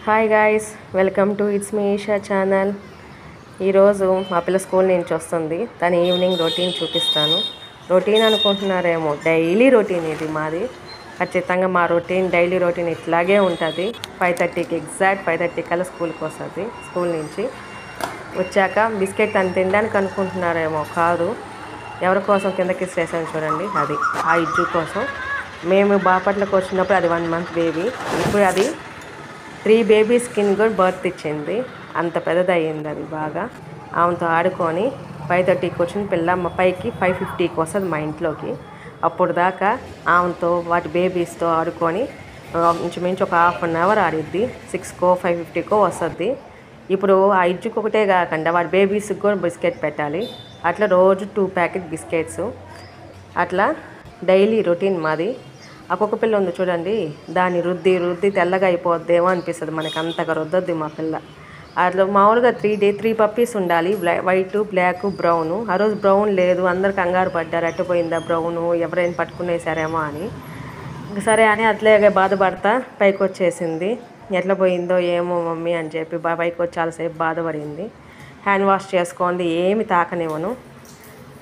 Hi guys, welcome to it's me Esha channel. ఈరోజు మా పిల్ల స్కూల్ నుంచి వస్తుంది. తను ఈవినింగ్ రొటీన్ చూపిస్తాను. రొటీన్ అనుకుంటున్నారేమో, డైలీ రొటీన్ ఇది మాది. ఖచ్చితంగా మా డైలీ రొటీన్ ఇట్లాగే ఉంటుంది. 5:30కి ఎగ్జాక్ట్ 5:30 కల్లా స్కూల్కి వస్తుంది. స్కూల్ నుంచి వచ్చాక బిస్కెట్ తను తినడానికి అనుకుంటున్నారేమో, కాదు. ఎవరి కోసం కిందకి స్టేషన్ చూడండి, అది ఆ ఇజ్జు కోసం. మేము బాపట్లకు వచ్చినప్పుడు అది 1 month బేబీ. ఇప్పుడు అది 3 babiesకి కూడా బర్త్ ఇచ్చింది. అంత పెద్దది అయ్యింది అది బాగా. ఆమెతో ఆడుకొని 5:30కి వచ్చిన పిల్ల పైకి 5:50కి వస్తుంది మా ఇంట్లోకి. అప్పుడు దాకా ఆమెతో వాటి బేబీస్తో ఆడుకొని ఇంచుమించు ఒక 1/2 hour ఆడిద్ది. 6కో 5:50కో వస్తుంది. ఇప్పుడు ఆ ఇజ్జుకి ఒకటే కాకుండా వాటి బేబీస్కి కూడా బిస్కెట్ పెట్టాలి. అట్లా రోజు 2 packet బిస్కెట్స్. అట్లా డైలీ రొటీన్ మాది. ఆ కుక్క పిల్ల ఉంది చూడండి, దాన్ని రుద్ది తెల్లగా అయిపోద్దేమో అనిపిస్తుంది మనకి, అంతగా రుద్దొద్ది మా పిల్ల. అట్లా మామూలుగా 3 పప్పీస్ ఉండాలి, వైట్, బ్లాక్, బ్రౌను. ఆ రోజు బ్రౌన్ లేదు, అందరు కంగారు పడ్డారు, ఎట్టపోయిందా బ్రౌను, ఎవరైనా పట్టుకునేసారేమో అని. సరే అని అట్లాగే బాధపడతా పైకి వచ్చేసింది. ఎట్లా పోయిందో ఏమో మమ్మీ అని చెప్పి పైకి వచ్చి చాలాసేపు బాధపడింది. హ్యాండ్ వాష్ చేసుకోండి, ఏమి తాకనివ్వను.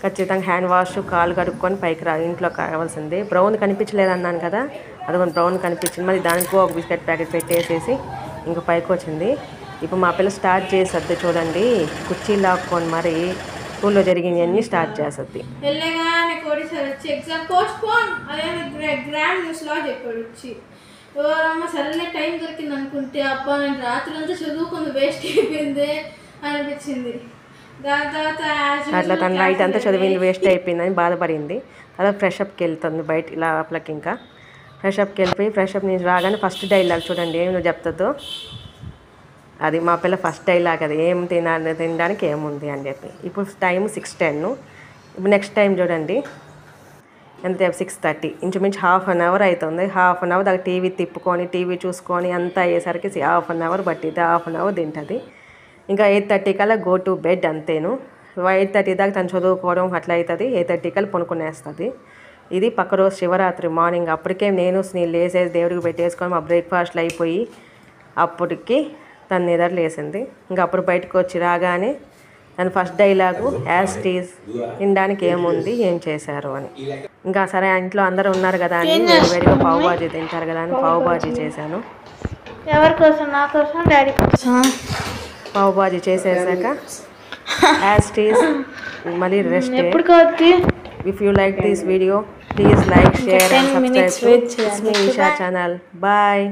ఖచ్చితంగా హ్యాండ్ వాష్, కాలు కడుక్కొని పైకి ఇంట్లో కావాల్సింది. బ్రౌన్ కనిపించలేదన్నాను కదా, అదిగోండి బ్రౌన్ కనిపించింది. మరి దానికి ఒక బిస్కెట్ ప్యాకెట్ పెట్టేసేసి ఇంకా పైకి వచ్చింది. ఇప్పుడు మా పిల్ల స్టార్ట్ చేస్తుంది చూడండి, కుర్చీ లాక్కొని మరి స్కూల్లో జరిగినవన్నీ స్టార్ట్ చేస్తుంది. సరేలే టైం దొరికింది అనుకుంటే, అబ్బా నేను రాత్రి అంతా చదువుకొని వేస్ట్ అయిపోయింది అనిపించింది. అట్లా తన నైట్ అంతా చదివింది వేస్ట్ అయిపోయిందని బాధపడింది. తర్వాత ఫ్రెషప్కి వెళ్తుంది బయట లోపలికి. ఇంకా ఫ్రెషప్కి వెళ్ళిపోయి ఫ్రెషప్ నుంచి రాగానే ఫస్ట్ డైలాగ్ చూడండి ఏమి నువ్వు చెప్తుందో. అది మా పిల్ల ఫస్ట్ డైలాగ్, అది ఏం తినడానికి ఏముంది అని చెప్పి. ఇప్పుడు టైం 6:10. ఇప్పుడు నెక్స్ట్ టైం చూడండి ఎంత, 6:30. ఇంచుమించు 1/2 hour అవుతుంది. 1/2 hour దాకా టీవీ తిప్పుకొని టీవీ చూసుకొని అంతా అయ్యేసరికి 1/2 hour పట్టిద్ది. 1/2 hour తింటుంది. ఇంకా 8:30 కల్లా గో టు బెడ్, అంతేను. 8:30 దాకా తను చదువుకోవడం అట్లా అవుతుంది. 8:30 కల్లా కొనుక్కునేస్తుంది. ఇది పక్క రోజు శివరాత్రి మార్నింగ్. అప్పటికే నేను లేసేసి దేవుడికి పెట్టేసుకొని మా బ్రేక్ఫాస్ట్లు అయిపోయి అప్పటికి తను నిద్ర లేసింది. ఇంకా అప్పుడు బయటకు వచ్చి రాగానే తను ఫస్ట్ డైలాగు యాజ్ టీజ్, తినడానికి ఏముంది ఏం చేశారు అని. ఇంకా సరే ఇంట్లో అందరూ ఉన్నారు కదా అని వేడిగా పావు బాజీ తింటారు కదా అని పావు బాజీ చేశాను. ఎవరి కోసం? నా కోసం, డాడీ కోసం. పావు బాజీ చేసేసాక యాజ్ టీజ్ మళ్ళీ rest. If you like this video, please like, share and subscribe to it's me Esha channel. Bye.